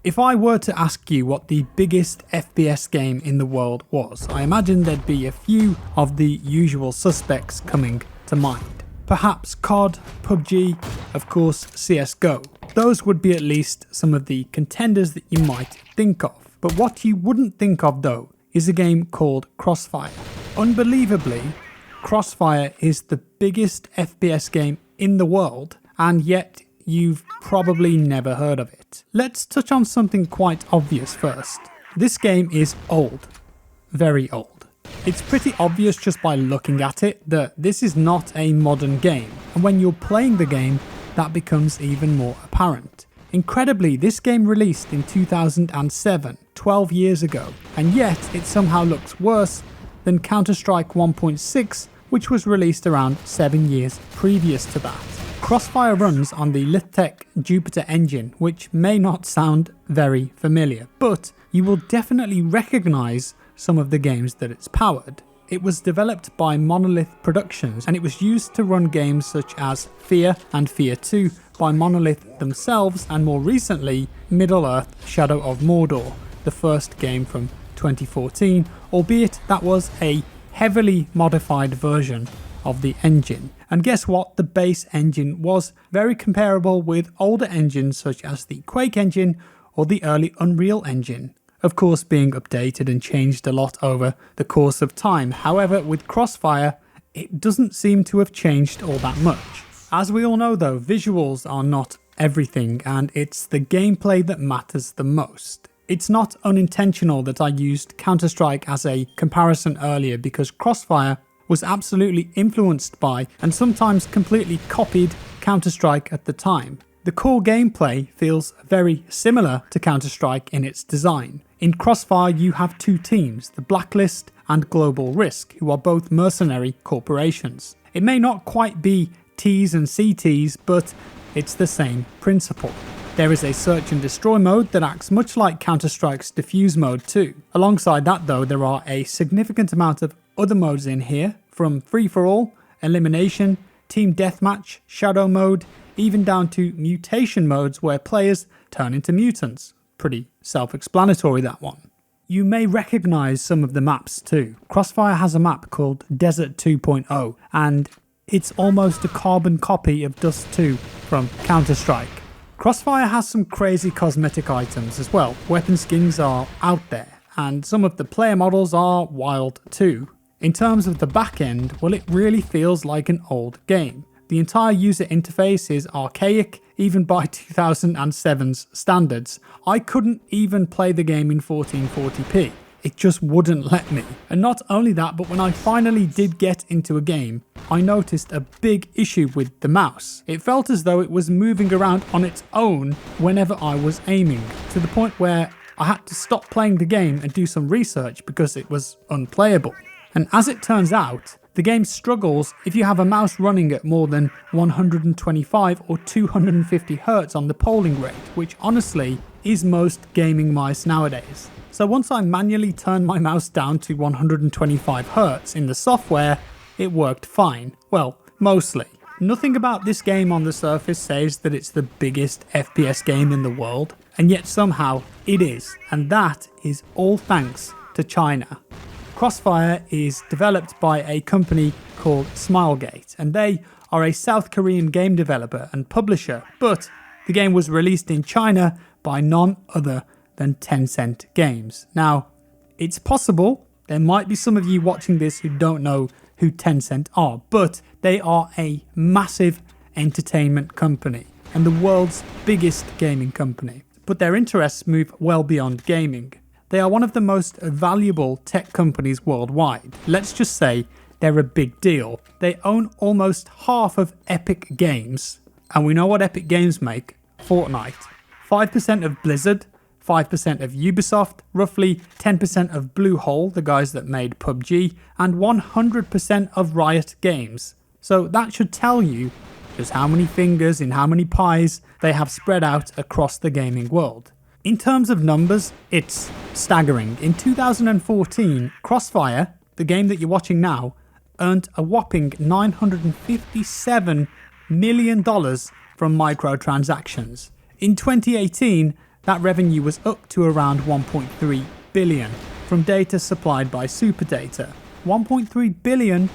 If I were to ask you what the biggest FPS game in the world was, I imagine there'd be a few of the usual suspects coming to mind. Perhaps COD, PUBG, of course CSGO. Those would be at least some of the contenders that you might think of. But what you wouldn't think of though is a game called Crossfire. Unbelievably, Crossfire is the biggest FPS game in the world, and yet you've probably never heard of it. Let's touch on something quite obvious first. This game is old. Very old. It's pretty obvious just by looking at it that this is not a modern game, and when you're playing the game, that becomes even more apparent. Incredibly, this game released in 2007, 12 years ago, and yet it somehow looks worse than Counter-Strike 1.6, which was released around 7 years previous to that. Crossfire runs on the Lithtech Jupiter engine, which may not sound very familiar, but you will definitely recognise some of the games that it's powered. It was developed by Monolith Productions, and it was used to run games such as Fear and Fear 2 by Monolith themselves, and more recently Middle-earth: Shadow of Mordor, the first game from 2014, albeit that was a heavily modified version of the engine. And guess what? The base engine was very comparable with older engines such as the Quake engine or the early Unreal engine. Of course, being updated and changed a lot over the course of time. However, with Crossfire, it doesn't seem to have changed all that much. As we all know though, visuals are not everything, and it's the gameplay that matters the most. It's not unintentional that I used Counter-Strike as a comparison earlier, because Crossfire was absolutely influenced by and sometimes completely copied Counter-Strike at the time. The core gameplay feels very similar to Counter-Strike in its design. In Crossfire you have two teams, the Blacklist and Global Risk, who are both mercenary corporations. It may not quite be Ts and CTs, but it's the same principle. There is a search and destroy mode that acts much like Counter-Strike's defuse mode too. Alongside that though, there are a significant amount of other modes in here, from free-for-all, elimination, team deathmatch, shadow mode, even down to mutation modes where players turn into mutants. Pretty self-explanatory, that one. You may recognise some of the maps too. Crossfire has a map called Desert 2.0, and it's almost a carbon copy of Dust 2 from Counter-Strike. Crossfire has some crazy cosmetic items as well. Weapon skins are out there, and some of the player models are wild too. In terms of the back end, well, it really feels like an old game. The entire user interface is archaic, even by 2007's standards. I couldn't even play the game in 1440p. It just wouldn't let me. And not only that, but when I finally did get into a game, I noticed a big issue with the mouse. It felt as though it was moving around on its own whenever I was aiming, to the point where I had to stop playing the game and do some research because it was unplayable. And as it turns out, the game struggles if you have a mouse running at more than 125 or 250 Hz on the polling rate, which honestly is most gaming mice nowadays. So once I manually turned my mouse down to 125 Hz in the software, it worked fine. Well, mostly. Nothing about this game on the surface says that it's the biggest FPS game in the world, and yet somehow it is, and that is all thanks to China. Crossfire is developed by a company called Smilegate, and they are a South Korean game developer and publisher, but the game was released in China by none other than Tencent Games. Now, it's possible there might be some of you watching this who don't know who Tencent are, but they are a massive entertainment company and the world's biggest gaming company. But their interests move well beyond gaming. They are one of the most valuable tech companies worldwide. Let's just say they're a big deal. They own almost half of Epic Games, and we know what Epic Games make: Fortnite. 5% of Blizzard, 5% of Ubisoft, roughly 10% of Bluehole, the guys that made PUBG, and 100% of Riot Games. So that should tell you just how many fingers in how many pies they have spread out across the gaming world. In terms of numbers, it's staggering. In 2014, Crossfire, the game that you're watching now, earned a whopping $957 million from microtransactions. In 2018, that revenue was up to around 1.3 billion from data supplied by Superdata. 1.3 billion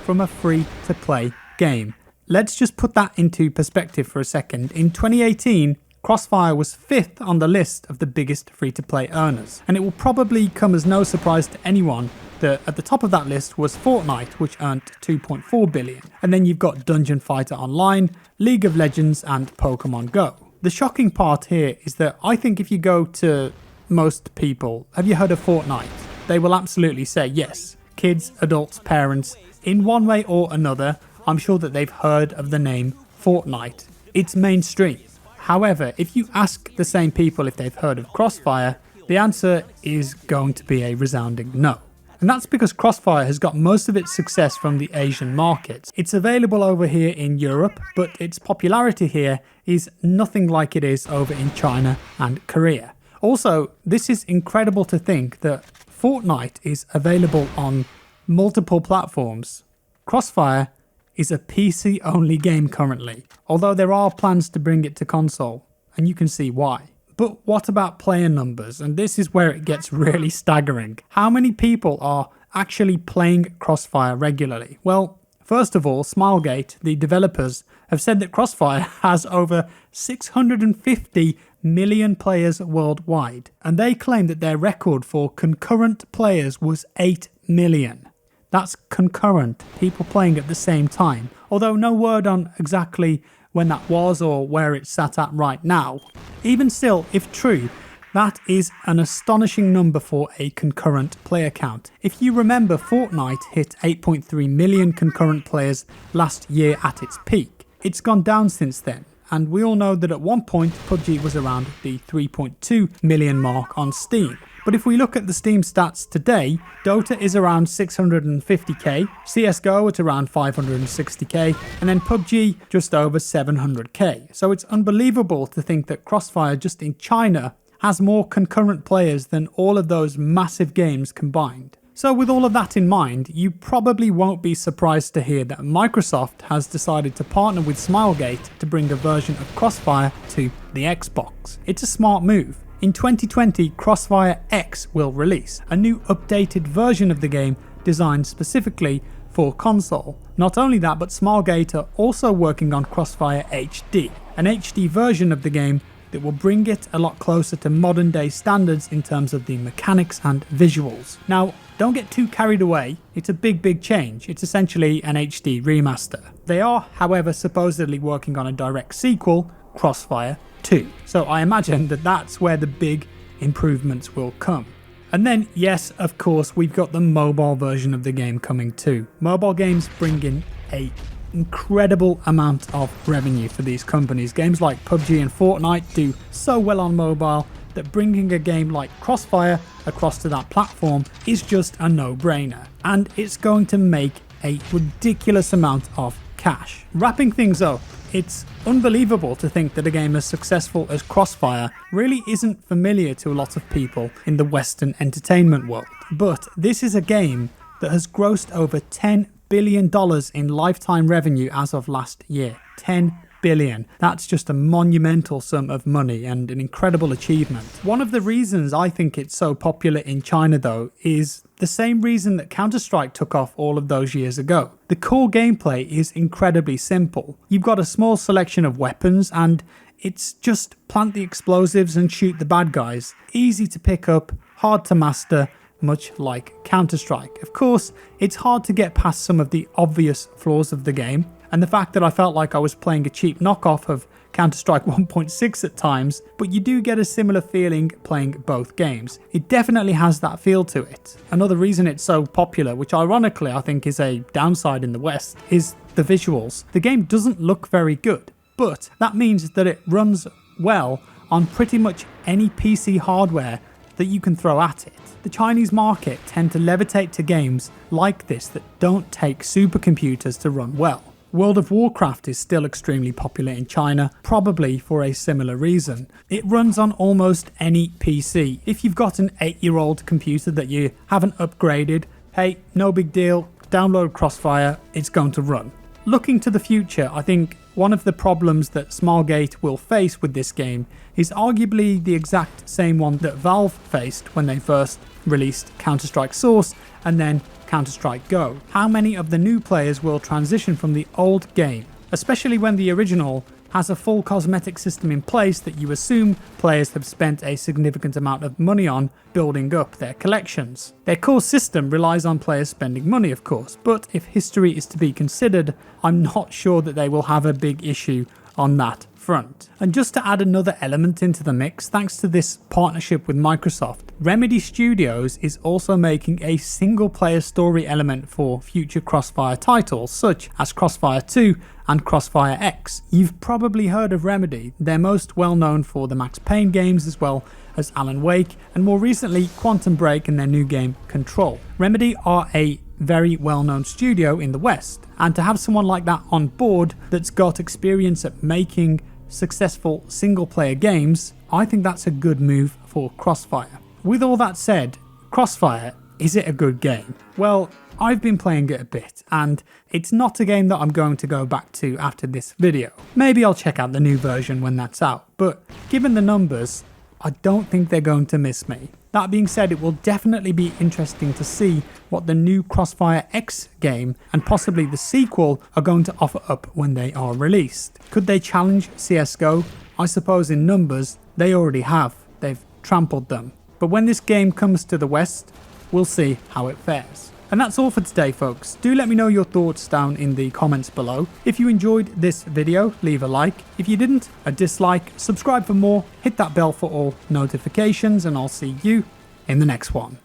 from a free-to-play game. Let's just put that into perspective for a second. In 2018, Crossfire was 5th on the list of the biggest free-to-play earners, and it will probably come as no surprise to anyone that at the top of that list was Fortnite, which earned 2.4 billion. And then you've got Dungeon Fighter Online, League of Legends, and Pokemon Go. The shocking part here is that I think if you go to most people, have you heard of Fortnite? They will absolutely say yes. Kids, adults, parents, in one way or another, I'm sure that they've heard of the name Fortnite. It's mainstream. However, if you ask the same people if they've heard of Crossfire, the answer is going to be a resounding no. And that's because Crossfire has got most of its success from the Asian markets. It's available over here in Europe, but its popularity here is nothing like it is over in China and Korea. Also, this is incredible to think that Fortnite is available on multiple platforms. Crossfire is a PC-only game currently, although there are plans to bring it to console, and you can see why. But what about player numbers? And this is where it gets really staggering. How many people are actually playing Crossfire regularly? Well, first of all, Smilegate, the developers, have said that Crossfire has over 650 million players worldwide, and they claim that their record for concurrent players was 8 million. That's concurrent, people playing at the same time, although no word on exactly when that was or where it's sat at right now. Even still, if true, that is an astonishing number for a concurrent player count. If you remember, Fortnite hit 8.3 million concurrent players last year at its peak. It's gone down since then, and we all know that at one point PUBG was around the 3.2 million mark on Steam. But if we look at the Steam stats today, Dota is around 650k, CSGO at around 560k, and then PUBG just over 700k. So it's unbelievable to think that Crossfire just in China has more concurrent players than all of those massive games combined. So with all of that in mind, you probably won't be surprised to hear that Microsoft has decided to partner with Smilegate to bring a version of Crossfire to the Xbox. It's a smart move. In 2020, Crossfire X will release, a new updated version of the game designed specifically for console. Not only that, but Smilegate are also working on Crossfire HD, an HD version of the game that will bring it a lot closer to modern day standards in terms of the mechanics and visuals. Now, don't get too carried away, it's a big change. It's essentially an HD remaster. They are, however, supposedly working on a direct sequel, Crossfire 2. So I imagine that that's where the big improvements will come. And then, yes, of course, we've got the mobile version of the game coming too. Mobile games bring in an incredible amount of revenue for these companies. Games like PUBG and Fortnite do so well on mobile that bringing a game like Crossfire across to that platform is just a no-brainer. And it's going to make a ridiculous amount of cash. Wrapping things up, it's unbelievable to think that a game as successful as Crossfire really isn't familiar to a lot of people in the Western entertainment world. But this is a game that has grossed over $10 billion in lifetime revenue as of last year. 10 billion. That's just a monumental sum of money and an incredible achievement. One of the reasons I think it's so popular in China though is the same reason that Counter-Strike took off all of those years ago. The core gameplay is incredibly simple. You've got a small selection of weapons and it's just plant the explosives and shoot the bad guys. Easy to pick up, hard to master, much like Counter-Strike. Of course, it's hard to get past some of the obvious flaws of the game, and the fact that I felt like I was playing a cheap knockoff of Counter-Strike 1.6 at times, but you do get a similar feeling playing both games. It definitely has that feel to it. Another reason it's so popular, which ironically I think is a downside in the West, is the visuals. The game doesn't look very good, but that means that it runs well on pretty much any PC hardware that you can throw at it. The Chinese market tend to levitate to games like this that don't take supercomputers to run well. World of Warcraft is still extremely popular in China, probably for a similar reason. It runs on almost any PC. If you've got an 8-year-old computer that you haven't upgraded, hey, no big deal, download Crossfire, it's going to run. Looking to the future, I think one of the problems that Smilegate will face with this game is arguably the exact same one that Valve faced when they first released Counter-Strike Source and then Counter-Strike Go. How many of the new players will transition from the old game, especially when the original has a full cosmetic system in place that you assume players have spent a significant amount of money on building up their collections. Their core system relies on players spending money, of course, but if history is to be considered, I'm not sure that they will have a big issue on that front. And just to add another element into the mix, thanks to this partnership with Microsoft, Remedy Studios is also making a single player story element for future Crossfire titles such as Crossfire 2 and Crossfire X. You've probably heard of Remedy. They're most well known for the Max Payne games as well as Alan Wake, and more recently Quantum Break and their new game Control. Remedy are a very well-known studio in the West, and to have someone like that on board that's got experience at making successful single-player games, I think that's a good move for Crossfire. With all that said, Crossfire, is it a good game? Well, I've been playing it a bit, and it's not a game that I'm going to go back to after this video. Maybe I'll check out the new version when that's out, but given the numbers, I don't think they're going to miss me. That being said, it will definitely be interesting to see what the new Crossfire X game and possibly the sequel are going to offer up when they are released. Could they challenge CSGO? I suppose in numbers, they already have. They've trampled them. But when this game comes to the West, we'll see how it fares. And that's all for today, folks. Do let me know your thoughts down in the comments below. If you enjoyed this video, leave a like. If you didn't, a dislike. Subscribe for more, hit that bell for all notifications, and I'll see you in the next one.